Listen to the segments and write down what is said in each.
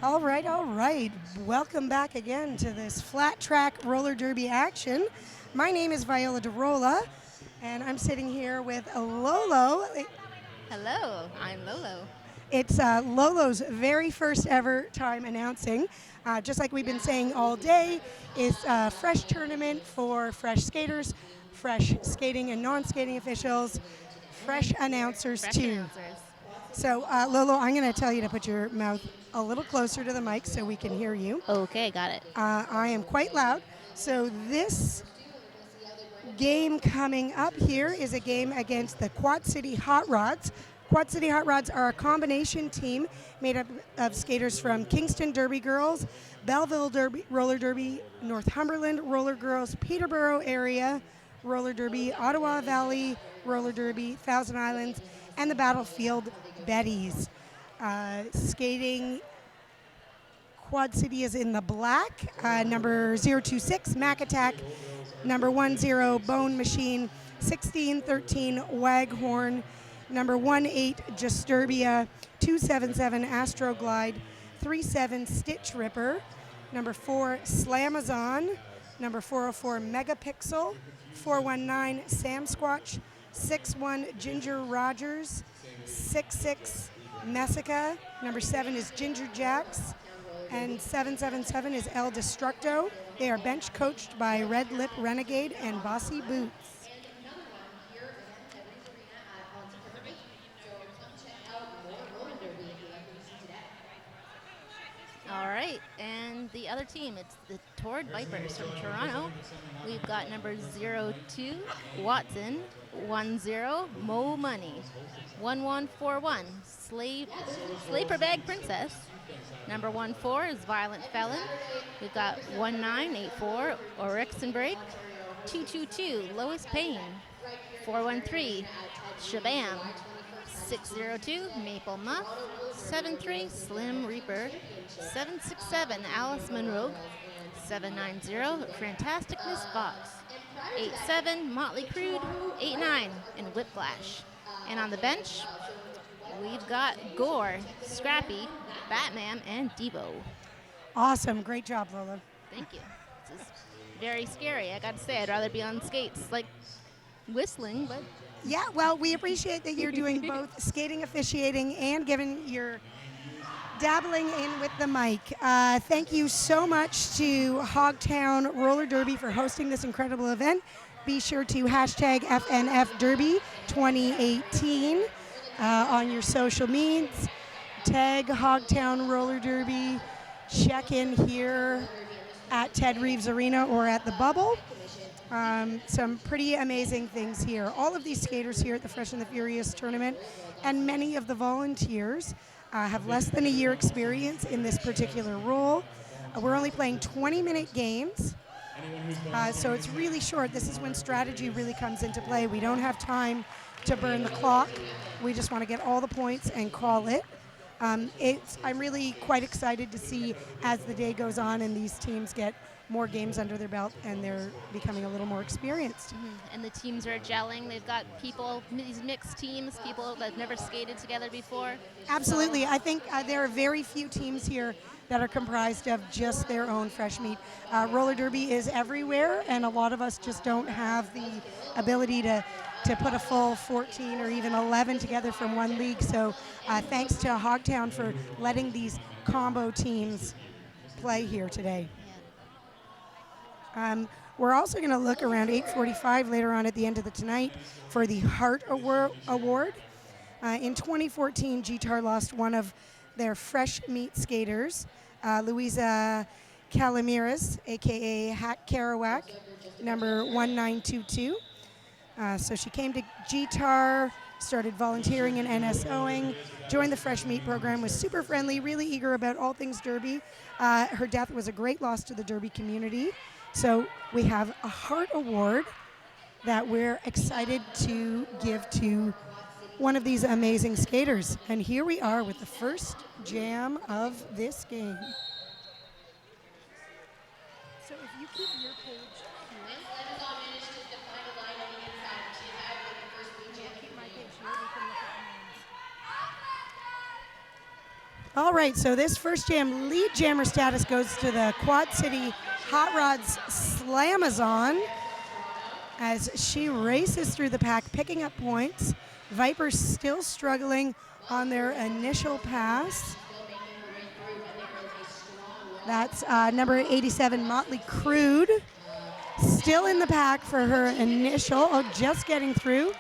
All right, all right. Welcome back again to this flat track roller derby action. My name is Viola DeRola, and I'm sitting here with Lolo. Hello, I'm Lolo. It's Lolo's very first ever time announcing. Just like we've been saying all day, it's a fresh tournament for fresh skaters, fresh skating and non-skating officials, fresh announcers Fresh too. announcers. So, Lolo, I'm going to tell you to put your mouth a little closer to the mic so we can hear you. Okay, got it. I am quite loud. So, this game coming up here is a game against the Quad City Hotrods. Quad City Hotrods are a combination team made up of skaters from Kingston Derby Girls, Belleville Derby, Roller Derby, Northumberland Roller Girls, Peterborough area Roller Derby, Ottawa Valley Roller Derby, Thousand Islands, and the Battlefield Betties. Skating Quad City is in the black. Number 026, Mac Attack. Number 10, Bone Machine. 1613, Waghorn. Number 18, Disturbia. 277, Astroglide. 37, Stitch Ripper. Number 4, Slamazon. Number 404, Megapixel. 419, Sam Squatch. 61, Ginger Rogers. 66, Messica. Number 7 is Ginger Jacks. And 777 is El Destructo. They are bench coached by Red Lip Renegade and Bossy Boots. All right, and the other team, it's the TORD Vipers from Toronto. We've got number 02, Watson. 10, Mo Money. 1141, Slaper Bag Princess. Number 14 is Violent Felon. We've got 1984, Oryx and Break. 222, Lois Payne. 413, Shabam. 602, Maple Muff. 73, Slim Reaper. 767, Alice Monroe. 790, Fantastic Miss Fox. 87, Motley Crude. 89, and Whiplash. And on the bench, we've got Gore, Scrappy, Batman, and Devo. Awesome. Great job, Lola. Thank you. This is very scary. I got to say, I'd rather be on skates, like whistling, but Yeah, well, we appreciate that you're doing both skating, officiating, and giving your dabbling in with the mic. Thank you so much to Hogtown Roller Derby for hosting this incredible event. Be sure to hashtag FNF Derby 2018 on your social medias. Tag Hogtown Roller Derby. Check in here at Ted Reeves Arena or at the Bubble. Some pretty amazing things here. All of these skaters here at the Fresh and the Furious tournament and many of the volunteers have less than a year experience in this particular role. We're only playing 20-minute games, so it's really short. This is when strategy really comes into play. We don't have time to burn the clock. We just want to get all the points and call it. I'm really quite excited to see as the day goes on and these teams get more games under their belt and they're becoming a little more experienced. and the teams are gelling. They've got people, these mixed teams, people that have never skated together before. Absolutely. I think there are very few teams here that are comprised of just their own fresh meat. Roller derby is everywhere, and a lot of us just don't have the ability to put a full 14 or even 11 together from one league. So thanks to Hogtown for letting these combo teams play here today. We're also going to look around 8:45 later on at the end of the tonight for the Heart Award. In 2014, GTAR lost one of their fresh meat skaters, Louisa Calamiras, a.k.a. Hack Kerouac, number 1922. So she came to GTAR, started volunteering and NSOing, joined the Fresh Meat program, was super friendly, really eager about all things Derby. Her death was a great loss to the Derby community. So we have a Heart Award that we're excited to give to one of these amazing skaters. And here we are with the first jam of this game. So if you keep your page here, keep my page here, we can look at names. All right, so this first jam lead jammer status goes to the Quad City Hotrods Slamazon as she races through the pack, picking up points. Vipers still struggling on their initial pass. That's number 87, Motley Crude, still in the pack for her initial, just getting through.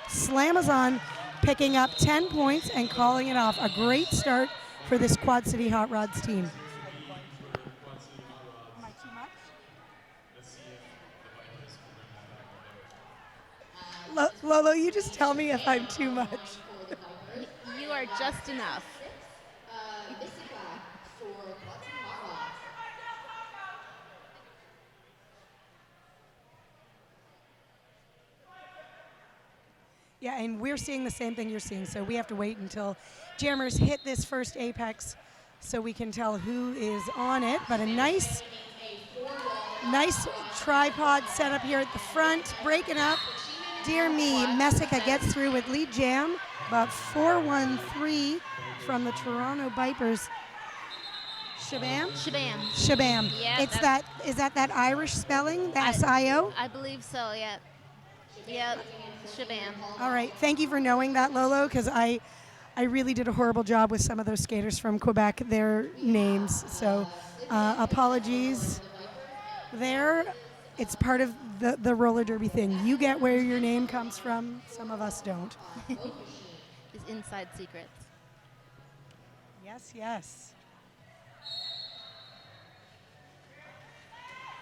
Slamazon picking up 10 points and calling it off. A great start for this Quad City Hot Rods team. Lolo, you just tell me if I'm too much. You are just enough. Yeah, and we're seeing the same thing you're seeing, so we have to wait until jammers hit this first apex so we can tell who is on it. But a nice tripod setup here at the front, breaking up. Dear me, Messica gets through with lead jam, but 4-1-3 from the Toronto Vipers. Shabam? Shabam. Shabam. Yeah, Is that Irish spelling, the SIO? I believe so, yeah. Yep, Shabam. All right, thank you for knowing that, Lolo, because I really did a horrible job with some of those skaters from Quebec, their names. So apologies there. It's part of the roller derby thing. You get where your name comes from. Some of us don't. These inside secrets. Yes, yes.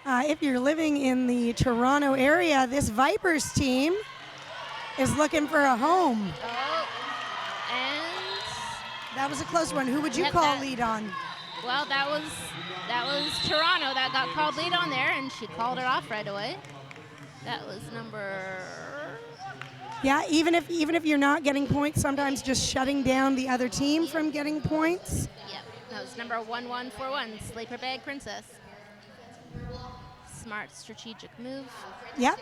If you're living in the Toronto area, this Vipers team is looking for a home. Oh, and that was a close one. Who would you call lead on? Well, that was Toronto that got called lead on there, and she called it off right away. That was number. Yeah, even if you're not getting points, sometimes just shutting down the other team from getting points. Yep, that was number 1141, Sleeper Bag Princess. Smart strategic move. Yeah,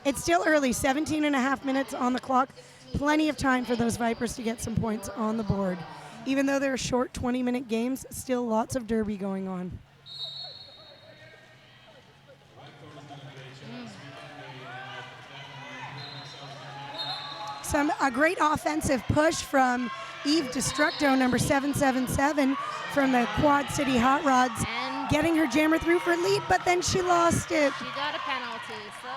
it's still early, 17 and a half minutes on the clock. Plenty of time for those Vipers to get some points on the board. Even though they're short 20-minute games, still lots of derby going on. A great offensive push from Eve Destructo, number 777 from the Quad City Hot Rods, and getting her jammer through for lead, but then she lost it. She got a penalty, so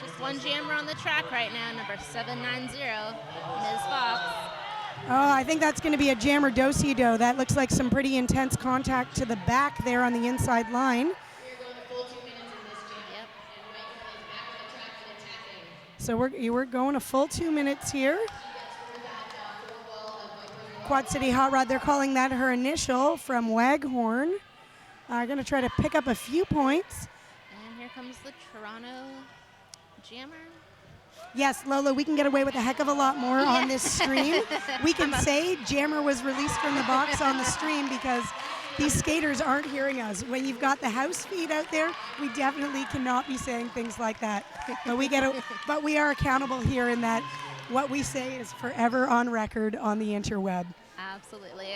just one jammer on the track right now, number 790, Ms. Fox. Oh, I think that's going to be a jammer do-si-do. That looks like some pretty intense contact to the back there on the inside line. So we're going a full 2 minutes here. Quad City Hot Rod, they're calling that her initial from Waghorn. Going to try to pick up a few points. And here comes the Toronto jammer. Yes, Lola, we can get away with a heck of a lot more on this stream. We can say jammer was released from the box on the stream because these skaters aren't hearing us. When you've got the house feed out there, we definitely cannot be saying things like that. But we are accountable here in that what we say is forever on record on the interweb. Absolutely.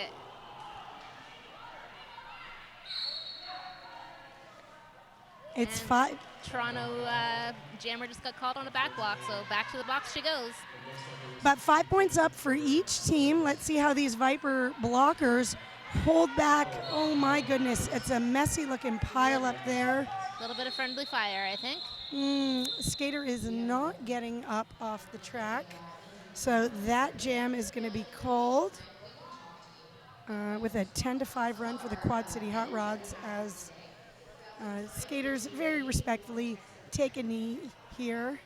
It's 5. Toronto jammer just got called on a back block, so back to the box she goes. But 5 points up for each team. Let's see how these Viper blockers hold back. Oh my goodness, it's a messy looking pile up there. A little bit of friendly fire, I think. Skater is not getting up off the track. So that jam is going to be called with a 10-5 run for the Quad City Hot Rods as skaters very respectfully take a knee here.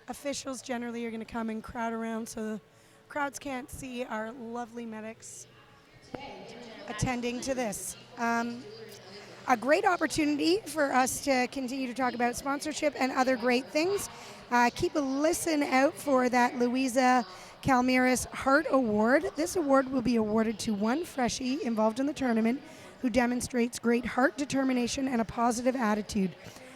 Officials generally are going to come and crowd around so the crowds can't see our lovely medics attending to this. A great opportunity for us to continue to talk about sponsorship and other great things. Keep a listen out for that Louisa Calmiris Heart Award. This award will be awarded to one freshie involved in the tournament who demonstrates great heart determination and a positive attitude.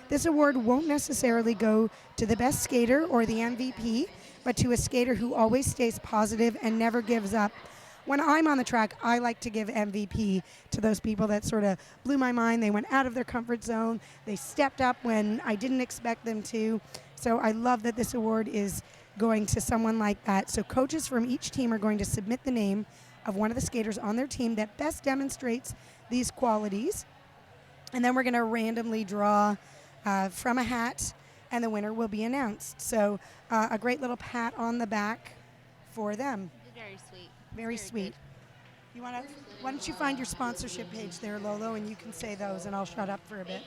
This award won't necessarily go to the best skater or the MVP, but to a skater who always stays positive and never gives up. when I'm on the track, I like to give MVP to those people that sort of blew my mind. They went out of their comfort zone. They stepped up when I didn't expect them to. So I love that this award is going to someone like that. So coaches from each team are going to submit the name of one of the skaters on their team that best demonstrates these qualities. And then we're going to randomly draw from a hat, and the winner will be announced. So a great little pat on the back for them. Very sweet. Very sweet. You want to? Why don't you find your sponsorship page there, Lolo, and you can say those, and I'll shut up for a bit.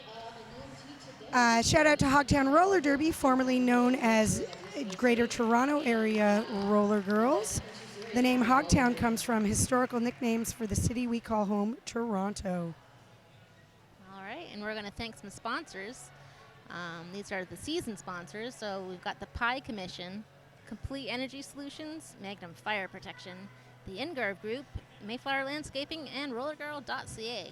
Shout out to Hogtown Roller Derby, formerly known as Greater Toronto Area Roller Girls. The name Hogtown comes from historical nicknames for the city we call home, Toronto. All right, and we're going to thank some sponsors. These are the season sponsors. So we've got the Pie Commission, Complete Energy Solutions, Magnum Fire Protection, the Ingarve Group, Mayflower Landscaping, and rollergirl.ca.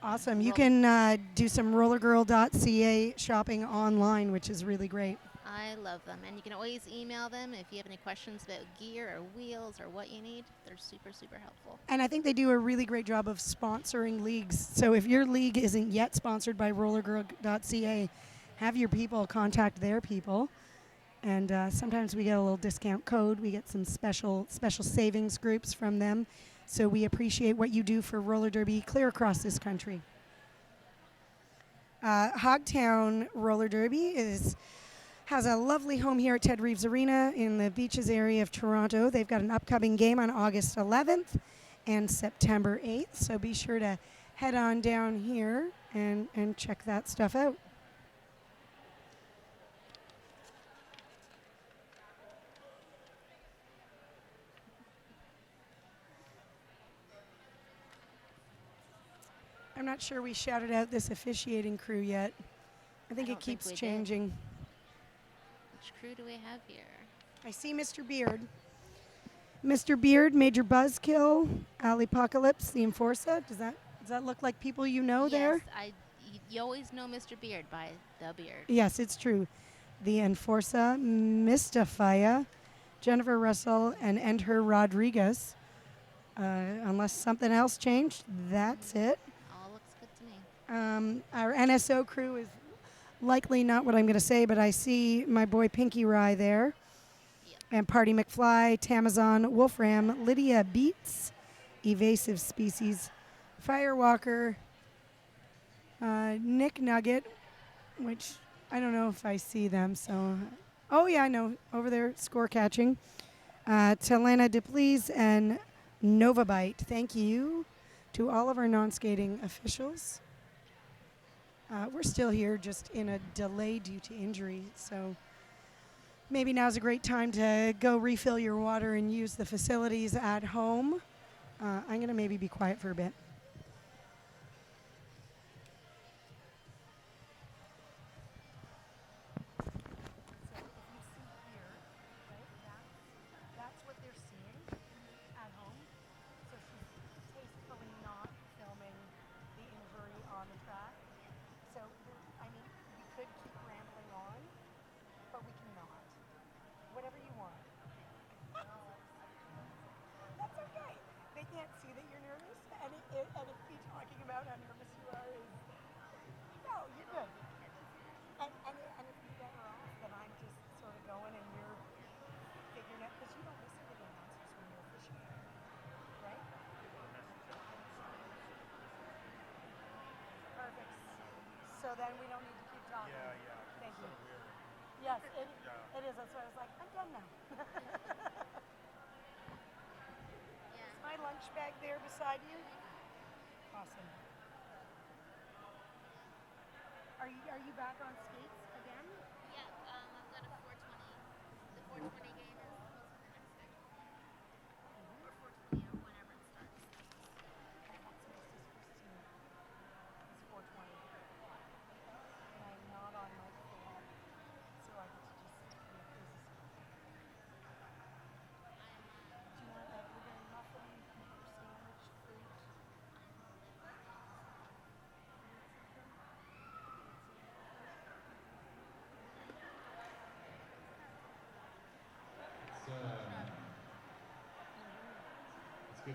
Awesome. You can do some rollergirl.ca shopping online, which is really great. I love them. And you can always email them if you have any questions about gear or wheels or what you need. They're super, super helpful. And I think they do a really great job of sponsoring leagues. So if your league isn't yet sponsored by rollergirl.ca, have your people contact their people. And sometimes we get a little discount code. We get some special savings groups from them. So we appreciate what you do for roller derby clear across this country. Hogtown Roller Derby has a lovely home here at Ted Reeves Arena in the beaches area of Toronto. They've got an upcoming game on August 11th and September 8th. So be sure to head on down here and check that stuff out. I'm not sure we shouted out this officiating crew yet. I think it keeps changing. Which crew do we have here? I see Mr. Beard. Mr. Beard, Major Buzzkill, Ali Apocalypse, the Enforcer. Does that look like people you know there? Yes, you always know Mr. Beard by the beard. Yes, it's true. The Enforcer, Mystifier, Jennifer Russell, and Enter Rodriguez. Unless something else changed, that's it. Our NSO crew is likely not what I'm going to say, but I see my boy Pinky Rye there. Yep. And Party McFly, Tamazon, Wolfram, Lydia Beats, Evasive Species, Firewalker, Nick Nugget, which I don't know if I see them. So, oh yeah, I know, over there, score catching. Talena DePlease and Novabite. Thank you to all of our non-skating officials. We're still here just in a delay due to injury, so maybe now's a great time to go refill your water and use the facilities at home. I'm going to maybe be quiet for a bit. That's what they're seeing at home. So she's tastefully not filming the injury on the track. So, I mean, we could keep rambling on, but we cannot. Whatever you want. That's okay. They can't see that you're nervous, and if me talking about how nervous you are is, no, you're good. And it'd be better off that I'm just sort of going and you're figuring out, because you don't listen to the announcers when you're officiating, right? Perfect. So then we don't need to keep talking. Yeah. Thank you. Weird. Yes, it is. That's why I was like, I'm done now. Is my lunch bag there beside you? Awesome. Are you back on skates again? Yeah, I've got a 420. The 420 game is supposed to be the next day. Or 420 or whenever it starts. That's Misty's first team. It's 420. And I'm not on my phone, so I get to just make this. Do you want a blueberry muffin or sandwich, fruit?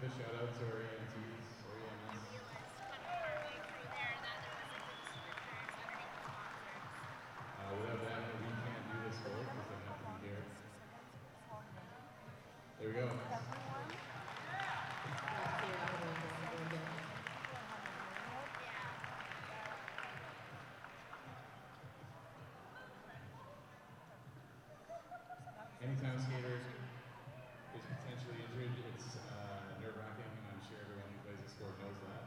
give a shout out to our EMTs or EMS. Without them, we can't do this sport because they have to be here. There we go. Anytime a skater is potentially injured, it's nerve-wracking, and I'm sure everyone who plays the sport knows that.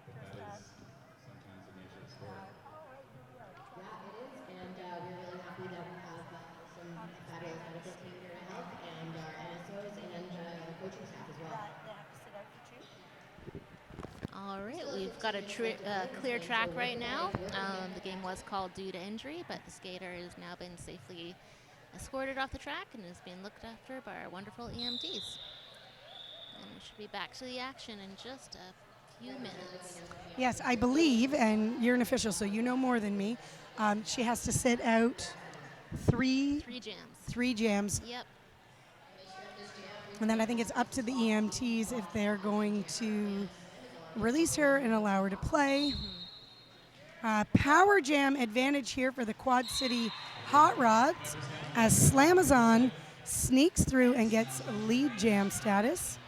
But that is sometimes the nature of the sport. Yeah, it is, and we're really happy that we have some fabulous medical team here to help, and our NSOs and coaching staff as well. All right, we've got a clear track right now. The game was called due to injury, but the skater has now been safely escorted off the track and is being looked after by our wonderful EMTs. And we should be back to the action in just a few minutes. Yes, I believe, and you're an official, so you know more than me. She has to sit out three jams. Yep. And then I think it's up to the EMTs if they're going to release her and allow her to play. Power jam advantage here for the Quad City Hotrods as Slamazon sneaks through and gets lead jam status.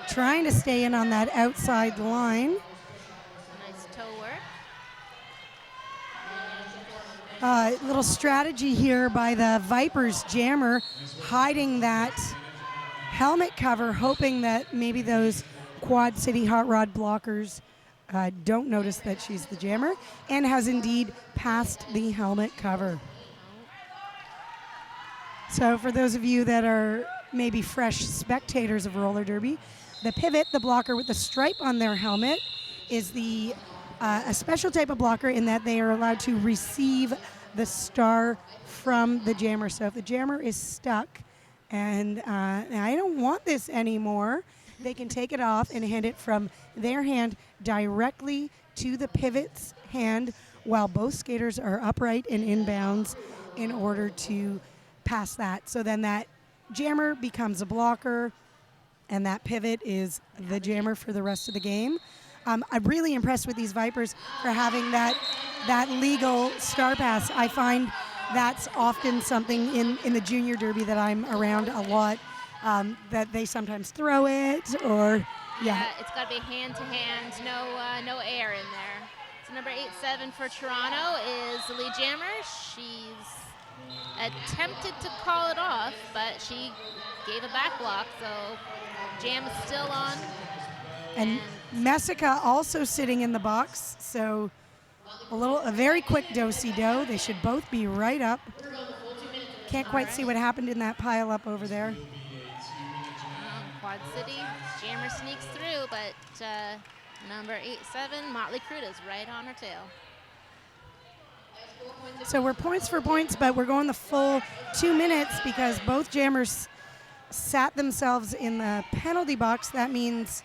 Trying to stay in on that outside line. Nice toe work. Little strategy here by the Vipers jammer, hiding that helmet cover, hoping that maybe those Quad City Hot Rod blockers don't notice that she's the jammer, and has indeed passed the helmet cover. So for those of you that are maybe fresh spectators of roller derby, the pivot, the blocker with the stripe on their helmet, is a special type of blocker in that they are allowed to receive the star from the jammer. So if the jammer is stuck and I don't want this anymore, they can take it off and hand it from their hand directly to the pivot's hand while both skaters are upright and inbounds in order to pass that. So then that jammer becomes a blocker and that pivot is the jammer for the rest of the game. I'm really impressed with these Vipers for having that legal star pass. I find that's often something in the junior derby that I'm around a lot, that they sometimes throw it or, Yeah, it's got to be hand-to-hand, no air in there. So number 8-7 for Toronto is the lead jammer. She's attempted to call it off, but she gave a back block, so jam is still on. And Messica also sitting in the box, so a very quick do-si-do. They should both be right up. Can't quite see what happened in that pile up over there. Quad City, jammer sneaks through, but number 8-7, Motley Cruda's right on her tail. So we're points for points, but we're going the full 2 minutes because both jammers sat themselves in the penalty box. That means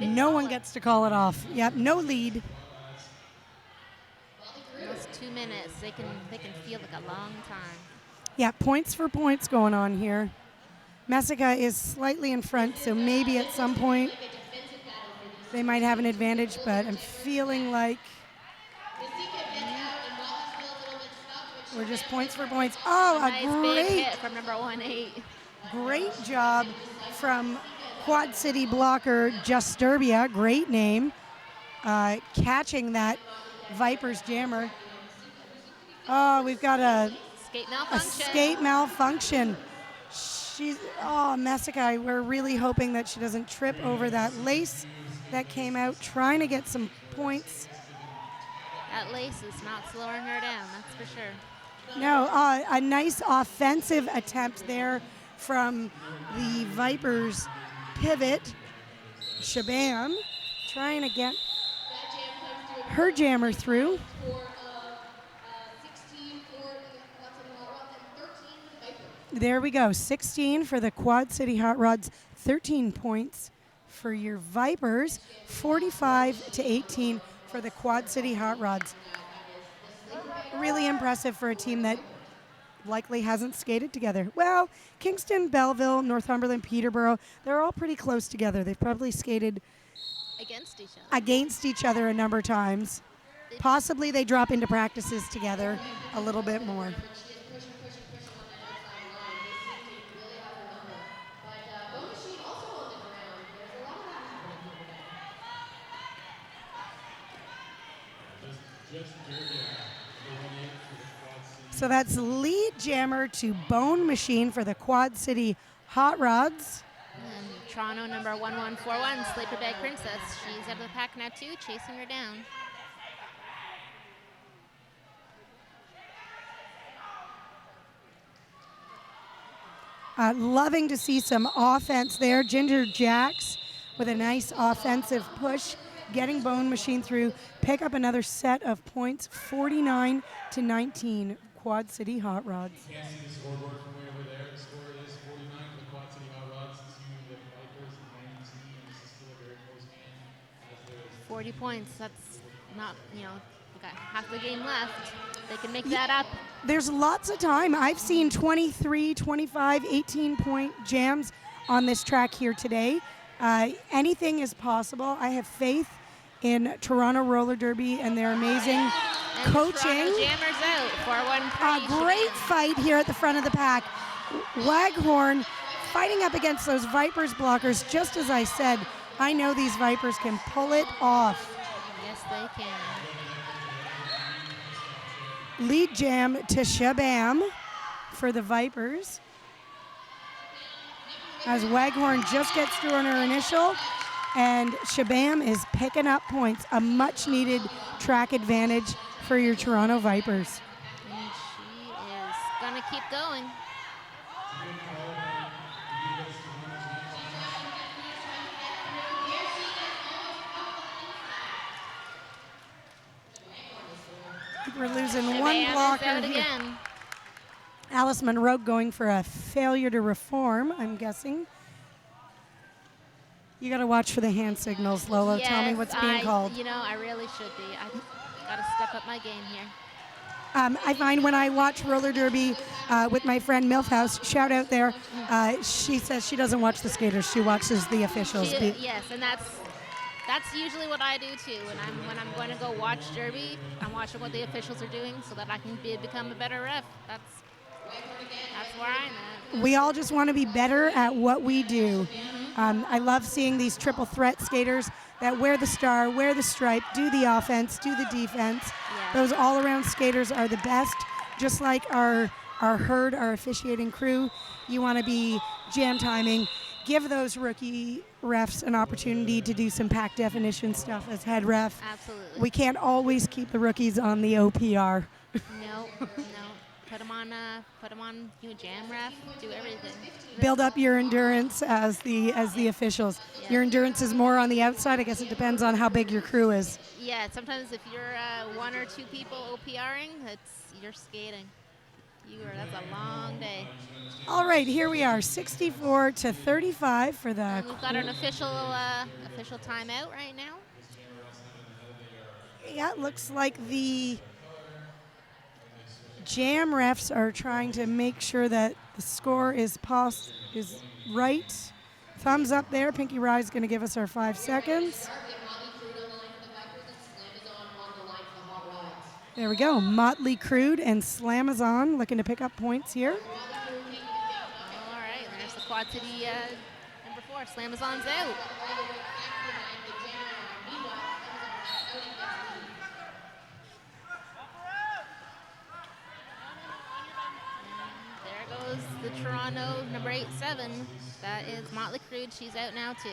no one gets to call it off. Yep, no lead. Those 2 minutes, they can feel like a long time. Yeah, points for points going on here. Messica is slightly in front, so maybe at some point they might have an advantage, but I'm feeling like we're just points for points. Oh, nice big hit from number 1-8. Great job from Quad City blocker Justurbia, great name, catching that Vipers jammer. Oh, we've got a skate malfunction. Messica, we're really hoping that she doesn't trip over that lace that came out, trying to get some points. That lace is not slowing her down, that's for sure. No, a nice offensive attempt there from the Vipers pivot. Shabam trying to get her jammer through. There we go, 16 for the Quad City Hot Rods, 13 points for your Vipers, 45-18 for the Quad City Hot Rods. Really impressive for a team that likely hasn't skated together. Well, Kingston, Belleville, Northumberland, Peterborough, they're all pretty close together. They've probably skated against each other a number of times. Possibly they drop into practices together a little bit more. So that's lead jammer to bone machine for the Quad City Hot Rods. And Toronto number 1141, Sleeper Bag Princess. She's out of the pack now too, chasing her down. Loving to see some offense there. Ginger Jacks with a nice offensive push, getting Bone Machine through. Pick up another set of points, 49-19, Quad City Hot Rods. You can't see the scoreboard from way over there. The score is 49 for the Quad City Hot Rods to the Vipers 19. This is still a very close game. 40 points, that's not, we've got half the game left. They can make that up. There's lots of time. I've seen 23, 25, 18-point jams on this track here today. Anything is possible. I have faith in Toronto Roller Derby and their amazing coaching. Toronto Jammers out for 1-3. A great fight here at the front of the pack. Waghorn fighting up against those Vipers blockers. Just as I said, I know these Vipers can pull it off. Yes, they can. Lead jam to Shabam for the Vipers. As Waghorn just gets through on her initial, and Shabam is picking up points. A much-needed track advantage for your Toronto Vipers. And she is going to keep going. We're losing Shabam one blocker is out here. again. Alice Monroe going for a failure to reform, I'm guessing. You got to watch for the hand signals, Lolo. Yes, Tell me what's being called. I really should be. I got to step up my game here. I find when I watch roller derby with my friend Milfhouse, shout out there, she says she doesn't watch the skaters, she watches the officials. Yes, and that's usually what I do too. When I'm going to go watch derby, I'm watching what the officials are doing so that I can become a better ref. That's where I'm at. We all just want to be better at what we do. I love seeing these triple threat skaters that wear the star, wear the stripe, do the offense, do the defense. Yeah. Those all-around skaters are the best, just like our herd, our officiating crew. You want to be jam timing. Give those rookie refs an opportunity to do some pack definition stuff as head ref. Absolutely. We can't always keep the rookies on the OPR. No. Put them on jam ref, do everything. Build up your endurance as the officials. Yeah. Your endurance is more on the outside. I guess it depends on how big your crew is. Yeah, sometimes if you're one or two people OPRing, you're skating. That's a long day. All right, here we are, 64-35 for the. And we've got an official timeout right now. Yeah, it looks like the jam refs are trying to make sure that the score is right. Thumbs up there. Pinky Rye's going to give us our 5 seconds. There we go. Motley Crude and Slamazon looking to pick up points here. All right, there's the Quad City number 4. Slamazon's out. There goes the Toronto number 8-7. That is Motley Crude. She's out now too.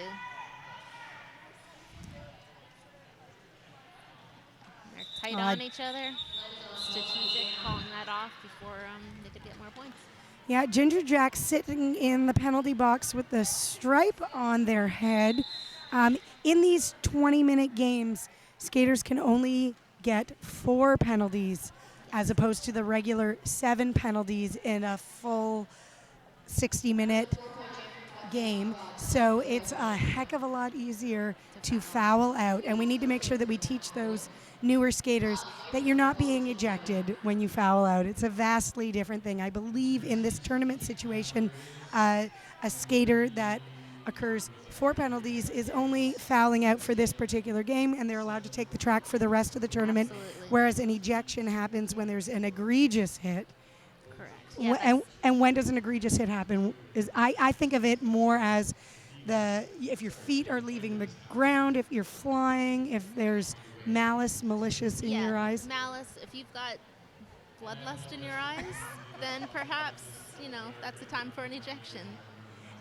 They're tight on each other. Strategic, calling that off before they could get more points. Yeah, Ginger Jack sitting in the penalty box with the stripe on their head. In these 20-minute games, skaters can only get 4 penalties as opposed to the regular 7 penalties in a full 60-minute game, so it's a heck of a lot easier to foul out. And we need to make sure that we teach those newer skaters that you're not being ejected when you foul out. It's a vastly different thing. I believe in this tournament situation, a skater that occurs 4 penalties is only fouling out for this particular game, and they're allowed to take the track for the rest of the tournament. Absolutely. Whereas an ejection happens when there's an egregious hit. Correct. Yeah, And when does an egregious hit happen? I think of it more as if your feet are leaving the ground, if you're flying, if there's malicious in your eyes. Malice. If you've got bloodlust in your eyes, then perhaps that's the time for an ejection.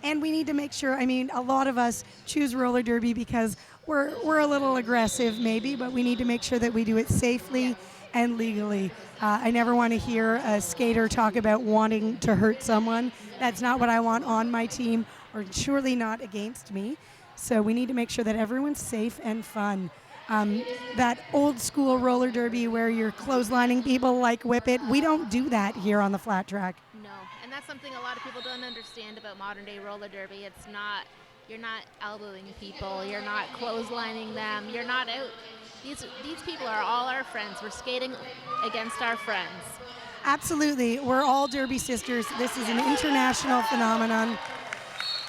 And we need to make sure, a lot of us choose roller derby because we're a little aggressive maybe, but we need to make sure that we do it safely and legally. I never want to hear a skater talk about wanting to hurt someone. That's not what I want on my team, or surely not against me. So we need to make sure that everyone's safe and fun. That old school roller derby where you're clotheslining people like Whip It, we don't do that here on the flat track. No, and that's something a lot of people don't understand about modern day roller derby. You're not elbowing people, you're not clotheslining them, you're not out. These people are all our friends. We're skating against our friends. Absolutely, we're all derby sisters. This is an international phenomenon.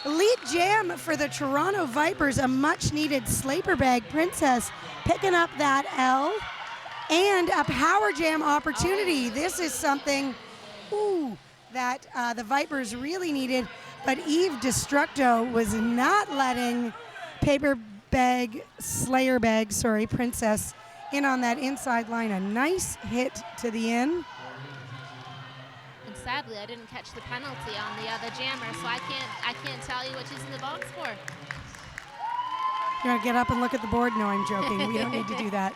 Lead jam for the Toronto Vipers, a much-needed Slaper Bag Princess picking up that L, and a power jam opportunity. This is something that the Vipers really needed, but Eve Destructo was not letting Princess in on that inside line. A nice hit to the in. And sadly, I didn't catch the penalty on the other jammer, so I can't tell you what she's in the box for. You want to get up and look at the board? No, I'm joking. We don't need to do that.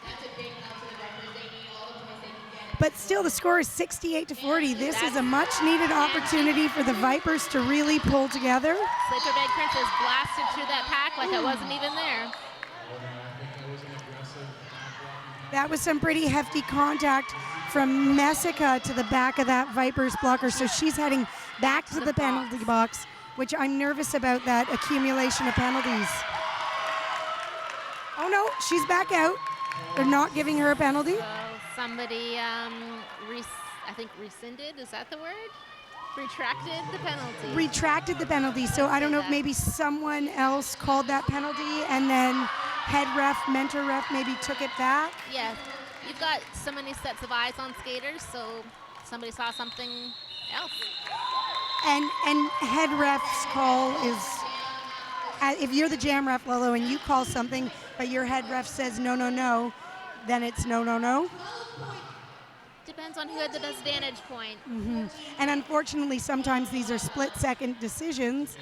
But still, the score is 68-40. This is a much-needed opportunity for the Vipers to really pull together. Slaper Bag Princess blasted through that pack like it wasn't even there. That was some pretty hefty contact from Messica to the back of that Vipers blocker. So she's heading back to the penalty box, which I'm nervous about that accumulation of penalties. Oh no, she's back out. They're not giving her a penalty. Somebody, I think rescinded, is that the word? Retracted the penalty. Retracted the penalty. So I don't know if maybe someone else called that penalty and then head ref, mentor ref maybe took it back. Yes, you've got so many sets of eyes on skaters, so somebody saw something else. And head ref's call is, if you're the jam ref, Lolo, and you call something, but your head ref says no, no, no, then it's no, no, no. Depends on who had the best vantage point. Mm-hmm. And unfortunately, sometimes these are split-second decisions,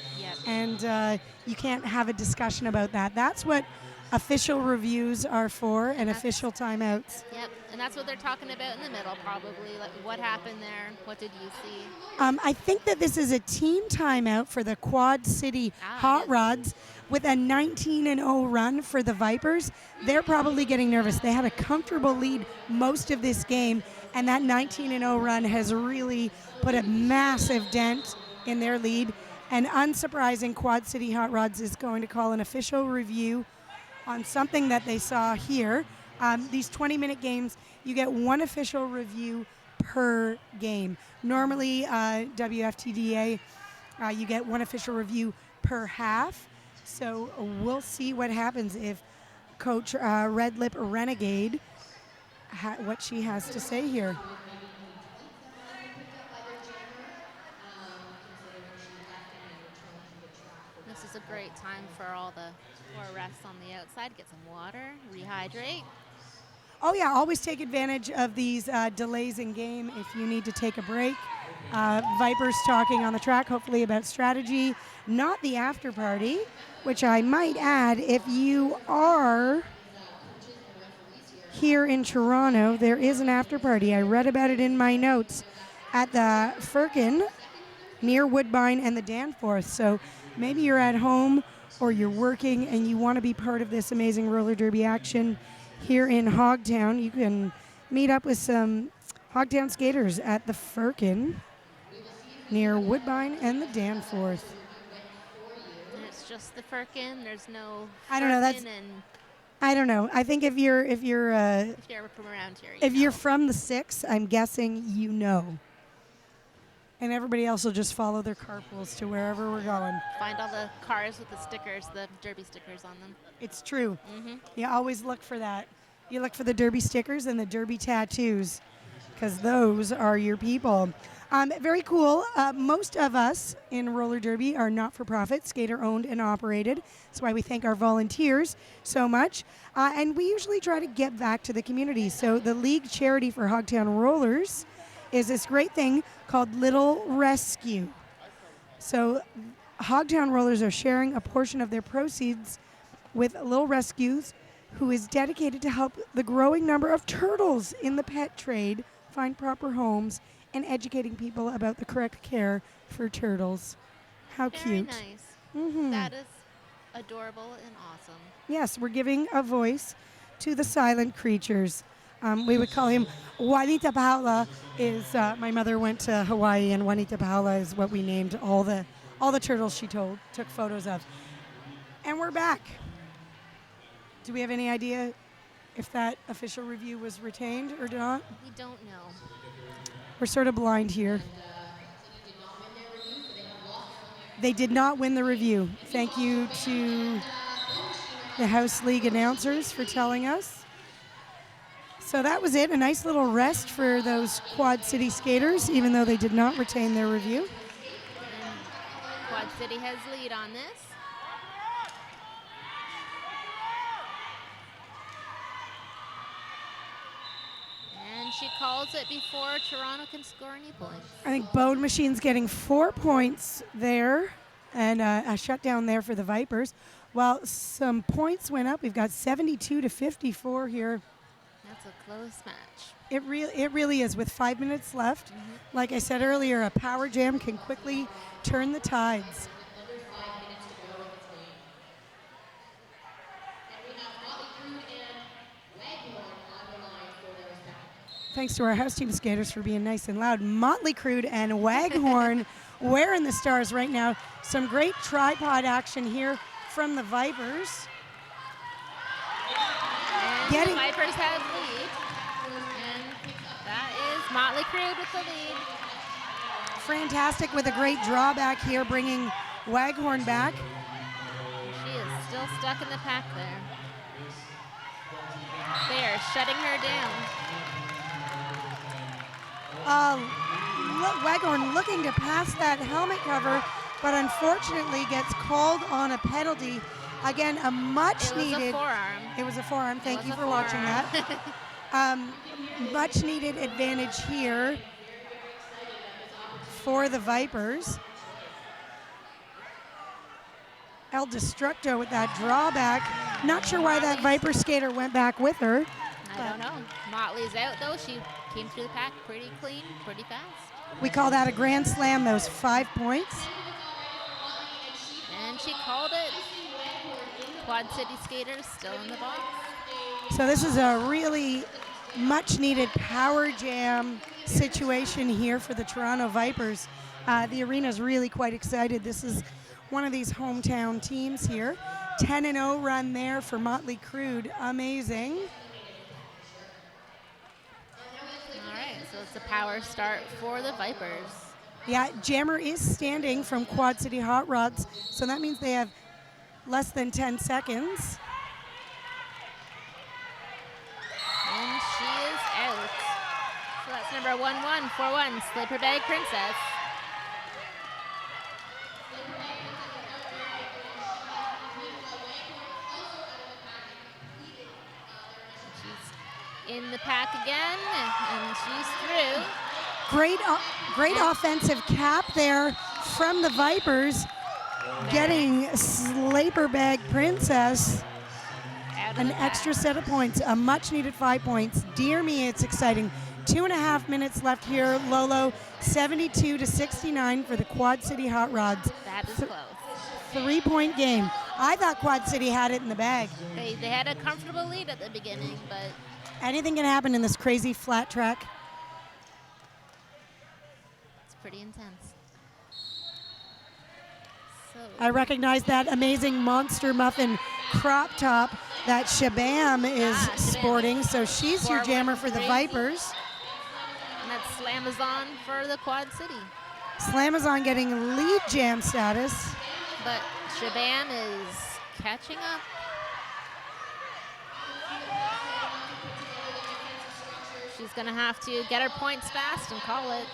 and you can't have a discussion about that. That's what official reviews are for, and official timeouts. Yep, and that's what they're talking about in the middle, probably. Like, what happened there? What did you see? I think that this is a team timeout for the Quad City Hotrods with a 19-0 run for the Vipers. They're probably getting nervous. They had a comfortable lead most of this game, and that 19-0 run has really put a massive dent in their lead. And unsurprising, Quad City Hotrods is going to call an official review on something that they saw here. These 20-minute games, you get one official review per game. Normally, WFTDA, you get one official review per half. So we'll see what happens if Coach Red Lip Renegade, what she has to say here. This is a great time for all the poor refs on the outside. Get some water, rehydrate. Oh yeah, always take advantage of these delays in game if you need to take a break. Vipers talking on the track, hopefully about strategy, not the after party, which I might add, if you are here in Toronto, there is an after party. I read about it in my notes at the Firkin near Woodbine and the Danforth. So maybe you're at home or you're working and you want to be part of this amazing roller derby action here in Hogtown. You can meet up with some Hogtown skaters at the Firkin near Woodbine and the Danforth. just the firkin. There's no I don't know, firkin, and I don't know. I think if you're if you're from around here, if you you're know. from the 6, I'm guessing you know. And everybody else will just follow their carpools to wherever we're going. Find all the cars with the stickers, the derby stickers on them. It's true. Mm-hmm. You always look for that. You look for the derby stickers and the derby tattoos, because those are your people. Very cool. Most of us in roller derby are not-for-profit, skater-owned and operated. That's why we thank our volunteers so much. And we usually try to get back to the community. So the league charity for Hogtown Rollers is this great thing called Little Rescue. So Hogtown Rollers are sharing a portion of their proceeds with Little Rescues, who is dedicated to help the growing number of turtles in the pet trade find proper homes and educating people about the correct care for turtles. How Very cute. nice. Mm-hmm. That is adorable and awesome. Yes, we're giving a voice to the silent creatures. We would call him Juanita Paula. My mother went to Hawaii, and Juanita Paula is what we named all the turtles she took photos of. And we're back. Do we have any idea if that official review was retained or not? We don't know. We're sort of blind here. They did not win the review. Thank you to the House League announcers for telling us. So that was it. A nice little rest for those Quad City skaters, even though they did not retain their review. And Quad City has lead on this. And she calls it before Toronto can score any points. I think Bone Machine's getting 4 points there, and a shutdown there for the Vipers. Well, some points went up. We've got 72 to 54 here. That's a close match. It really is. With 5 minutes left, like I said earlier, a power jam can quickly turn the tides. Thanks to our house team skaters for being nice and loud. Motley Crude and Waghorn wearing the stars right now. Some great tripod action here from the Vipers. And the Vipers have lead. And that is Motley Crude with the lead. Fantastic with a great drawback here, bringing Waghorn back. She is still stuck in the pack there. They are shutting her down. Waghorn looking to pass that helmet cover, but unfortunately gets called on a penalty. Again, a much needed. It was a forearm. It was a forearm. Thank you for watching that. Much needed advantage here for the Vipers. El Destructo with that drawback. Not sure why that Viper skater went back with her. I don't know. Motley's out though. She came through the pack pretty clean, pretty fast. We call that a grand slam, those 5 points. And she called it. Quad City skaters still in the box. So this is a really much needed power jam situation here for the Toronto Vipers. The arena is really quite excited. This is one of these hometown teams here. 10-0 run there for Motley Crude. Amazing. All right, so it's a power start for the Vipers. Yeah, Jammer is standing from Quad City Hotrods, so that means they have less than 10 seconds. And she is out. So that's number 1141, Slipper Bag Princess. She's in the pack again, and she's through. Great offensive cap there from the Vipers, getting Slapper Bag Princess an extra set of points, a much needed 5 points. Dear me, it's exciting. 2.5 minutes left here, Lolo. 72 to 69 for the Quad City Hotrods. That is close. 3-point game. I thought Quad City had it in the bag. They had a comfortable lead at the beginning, but anything can happen in this crazy flat track. it's pretty intense. I recognize that amazing monster muffin crop top that Shabam is Shabam. sporting. So she's your jammer for the Vipers. And that's Slamazon for the Quad City. Slamazon getting lead jam status. But Shabam is catching up. She's going to have to get her points fast and call it.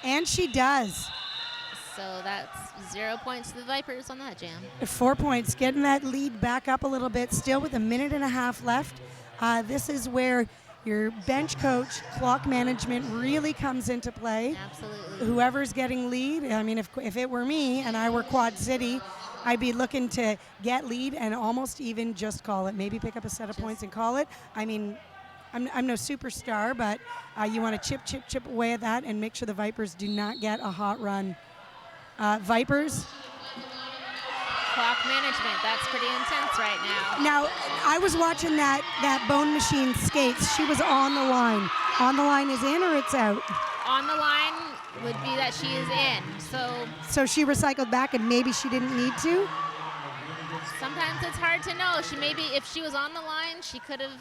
And she does. So that's 0 points to the Vipers on that jam. 4 points, getting that lead back up a little bit, still with a minute and a half left. This is where your bench coach clock management really comes into play. Absolutely. Whoever's getting lead, I mean, if it were me and I were Quad City, I'd be looking to get lead and almost even just call it. Maybe pick up a set of points and call it. I mean, I'm no superstar, but you want to chip away at that and make sure the Vipers do not get a hot run. Vipers. Clock management, that's pretty intense right now. Now, I was watching that Bone Machine skates. She was on the line. On the line is in or it's out? On the line would be that she is in. So she recycled back and maybe she didn't need to? Sometimes it's hard to know. She maybe, if she was on the line, she could have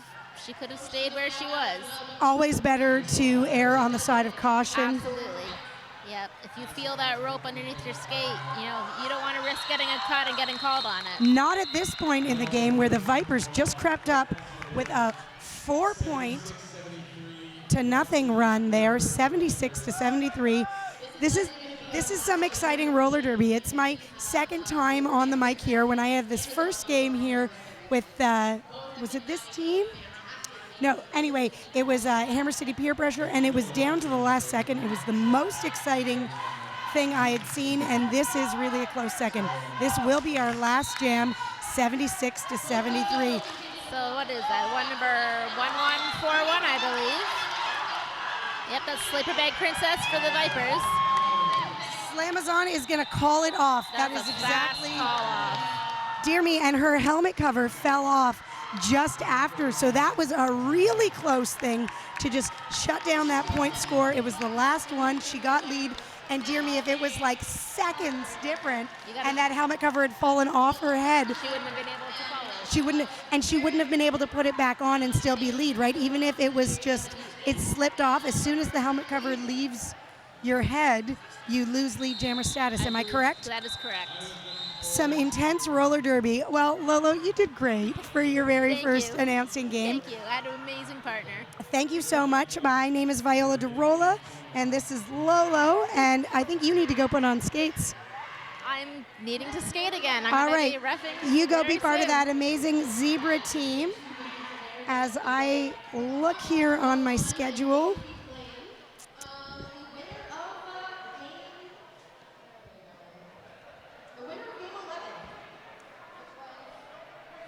stayed where she was. Always better to err on the side of caution. Absolutely. Yep. If you feel that rope underneath your skate, you don't want to risk getting a cut and getting called on it. Not at this point in the game where the Vipers just crept up with a 4-point to nothing run there, 76-73. This is some exciting roller derby. It's my second time on the mic here. When I had this first game here with, was it this team? No, anyway, it was Hammer City Peer Pressure, and it was down to the last second. It was the most exciting thing I had seen, and this is really a close second. This will be our last jam, 76-73. So what is that? Number 1141, I believe. Yep, that's Sleeper Bag Princess for the Vipers. Slamazon is going to call it off. That's that is a exactly. fast call off. Dear me, and her helmet cover fell off just after. So that was a really close thing to just shut down that point score. It was the last one. She got lead. And dear me, if it was like seconds different and that helmet cover had fallen off her head, she wouldn't have been able to follow. She wouldn't have been able to put it back on and still be lead, right? Even if it was just, it slipped off. As soon as the helmet cover leaves your head, you lose lead jammer status. Am I correct? That is correct. Some intense roller derby. Well, Lolo, you did great for your very first announcing game. Thank you. I had an amazing partner. Thank you so much. My name is Viola DeRola, and this is Lolo, and I think you need to go put on skates. I'm needing to skate again. I'm All going right. to be reffing. You go be part soon. of that amazing Zebra team. As I look here on my schedule,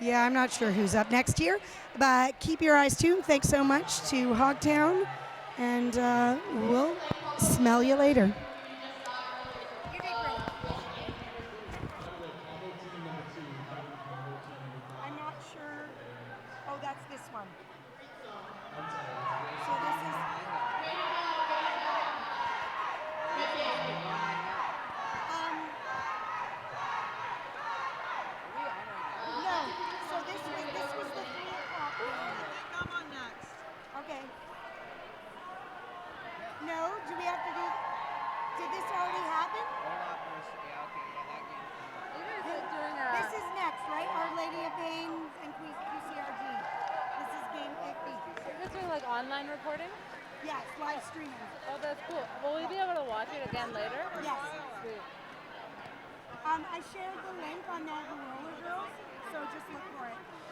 yeah, I'm not sure who's up next here, but keep your eyes tuned. Thanks so much to Hogtown, and we'll smell you later. I'm not sure. Oh, that's this one. So this is. No. So this was the 3 o'clock one. Come on next. Okay. No, do we have to do? Did this already happen? This is next, right? Our Lady of Pain and QCRG. This is game 50. Is this for like online recording? Yes, live streaming. Oh, that's cool. Will we be able to watch it again later? Yes. Sweet. I shared the link on that Roller Girls, so just look for it.